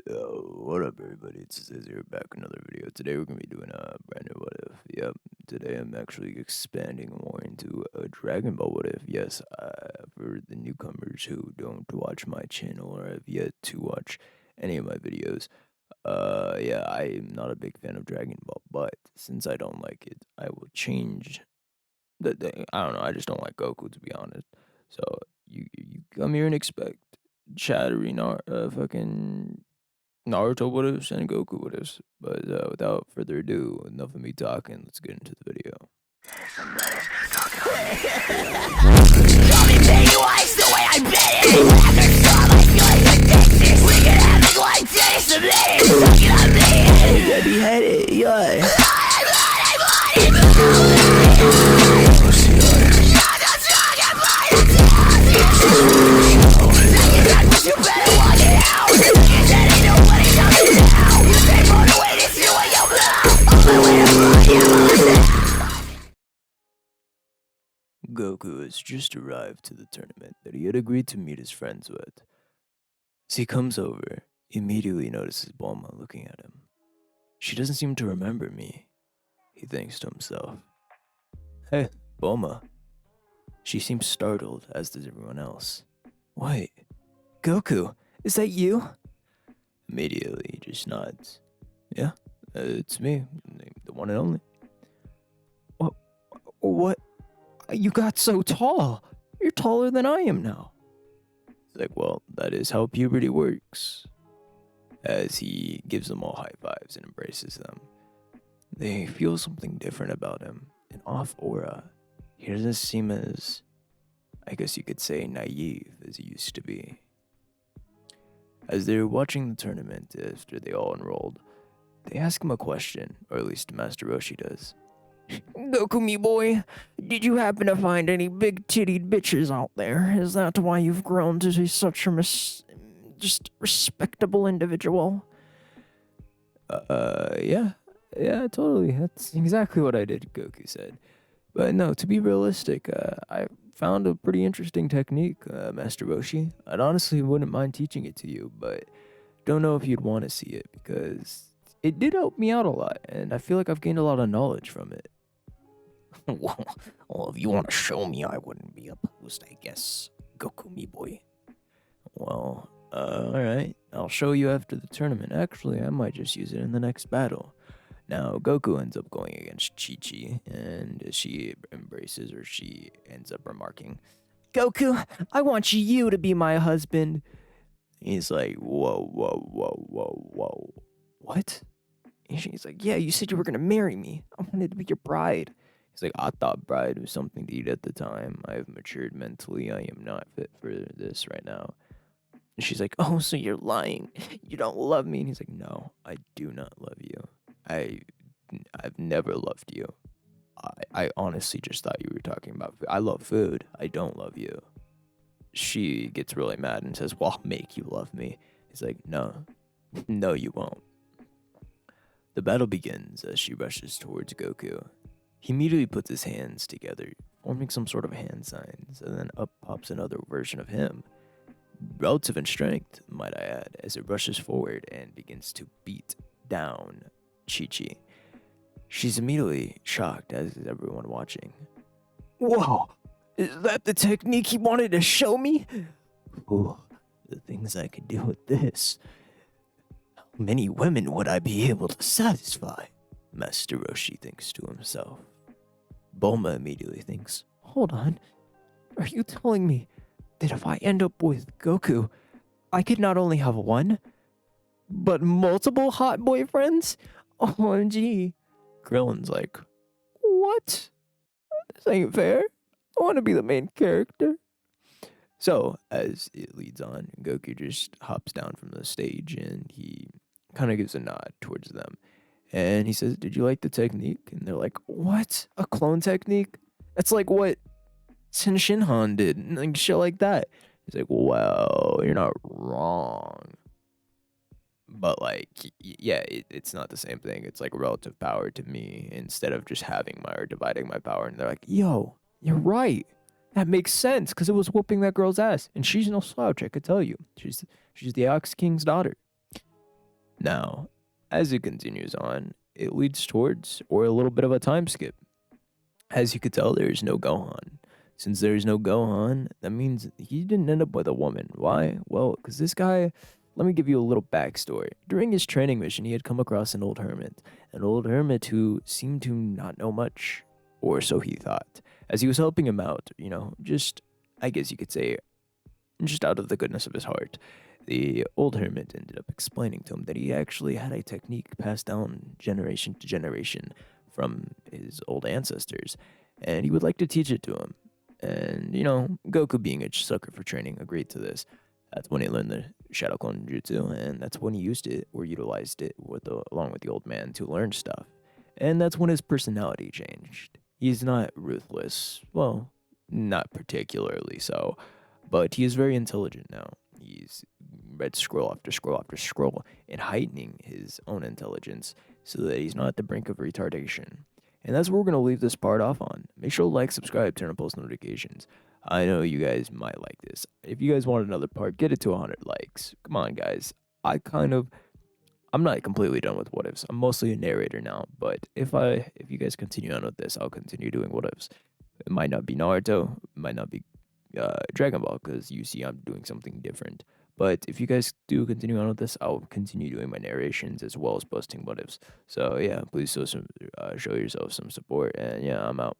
What up, everybody? It's Ziz here, back with another video. Today we're gonna be doing a brand new what if. Yep, today I'm actually expanding more into a Dragon Ball what if. Yes, for the newcomers who don't watch my channel or have yet to watch any of my videos. Yeah, I'm not a big fan of Dragon Ball, but since I don't like it, I will change I don't know. I just don't like Goku, to be honest. So you come here and expect chattery, fucking Naruto what ifs and Goku what ifs. But without further ado, enough of me talking. Let's get into the video. Call me Pennywise the way I bet it. After some, I feel like addicted. We can have it like this. Submitted, sucking on me. Get beheaded, yeah. You better walk it out. That ain't nobody coming down. You stay motivated, see what you blow. On my way to fly, Goku has just arrived to the tournament that he had agreed to meet his friends with. As he comes over, he immediately notices Bulma looking at him. She doesn't seem to remember me, he thinks to himself. Hey, Bulma. She seems startled, as does everyone else. Wait, Goku, is that you? Immediately, he just nods. Yeah, it's me, the one and only. What? You got so tall. You're taller than I am now. It's like, well, that is how puberty works. As he gives them all high fives and embraces them. They feel something different about him, an off aura. He doesn't seem as, I guess you could say, naive as he used to be. As they're watching the tournament after they all enrolled, they ask him a question, or at least Master Roshi does. Goku, me boy, did you happen to find any big-tittied bitches out there? Is that why you've grown to be such a just respectable individual? Yeah, totally. That's exactly what I did, Goku said. But no, to be realistic, I found a pretty interesting technique, Master Roshi. I'd honestly wouldn't mind teaching it to you, but don't know if you'd want to see it, because it did help me out a lot, and I feel like I've gained a lot of knowledge from it. Well, if you want to show me, I wouldn't be opposed, I guess, Goku, me boy. Well, alright, I'll show you after the tournament. Actually, I might just use it in the next battle. Now, Goku ends up going against Chi-Chi, and she embraces, or she ends up remarking, Goku, I want you to be my husband. He's like, whoa. What? And she's like, yeah, you said you were going to marry me. I wanted to be your bride. He's like, I thought bride was something to eat at the time. I have matured mentally. I am not fit for this right now. And she's like, oh, so you're lying. You don't love me. And he's like, no, I do not love you. I've never loved you. I honestly just thought you were talking about food. I love food. I don't love you. She gets really mad and says, well, I'll make you love me. He's like, no, you won't. The battle begins as she rushes towards Goku. He immediately puts his hands together, forming some sort of hand signs, and then up pops another version of him. Relative in strength, might I add, as it rushes forward and begins to beat down Chi-Chi. She's immediately shocked, as is everyone watching. Whoa! Is that the technique he wanted to show me? Ooh, the things I could do with this. How many women would I be able to satisfy? Master Roshi thinks to himself. Bulma immediately thinks, hold on, are you telling me that if I end up with Goku, I could not only have one, but multiple hot boyfriends? OMG. Krillin's like, what? This ain't fair. I want to be the main character. So, as it leads on, Goku just hops down from the stage and he kind of gives a nod towards them. And he says, did you like the technique? And they're like, what? A clone technique? That's like what Sen Shinhan did, and like shit like that. He's like, well, you're not wrong. But like, yeah, it's not the same thing. It's like relative power to me instead of just having my, or dividing my power. And they're like, yo, you're right. That makes sense, because it was whooping that girl's ass. And she's no slouch, I could tell you. She's the Ox King's daughter. Now, as it continues on, it leads towards or a little bit of a time skip. As you could tell, there is no Gohan. Since there is no Gohan, that means he didn't end up with a woman. Why? Well, because this guy, let me give you a little backstory. During his training mission, he had come across an old hermit who seemed to not know much, or so he thought. As he was helping him out, just, I guess you could say, just out of the goodness of his heart, the old hermit ended up explaining to him that he actually had a technique passed down generation to generation from his old ancestors, and he would like to teach it to him. And, Goku, being a sucker for training, agreed to this. That's when he learned the Shadow Clone Jutsu, and that's when he used it or utilized it along with the old man to learn stuff. And that's when his personality changed. He's not ruthless. Well, not particularly so, but he is very intelligent now. He's read scroll after scroll after scroll and heightening his own intelligence so that he's not at the brink of retardation. And that's where we're going to leave this part off on. Make sure to like, subscribe, turn on post notifications. I know you guys might like this. If you guys want another part, get it to 100 likes. Come on, guys. I'm not completely done with what ifs. I'm mostly a narrator now, but if you guys continue on with this, I'll continue doing what ifs. It might not be Naruto, it might not be Dragon Ball, because you see I'm doing something different. But if you guys do continue on with this, I'll continue doing my narrations as well as posting what ifs. So yeah, please show yourself some support, and yeah, I'm out.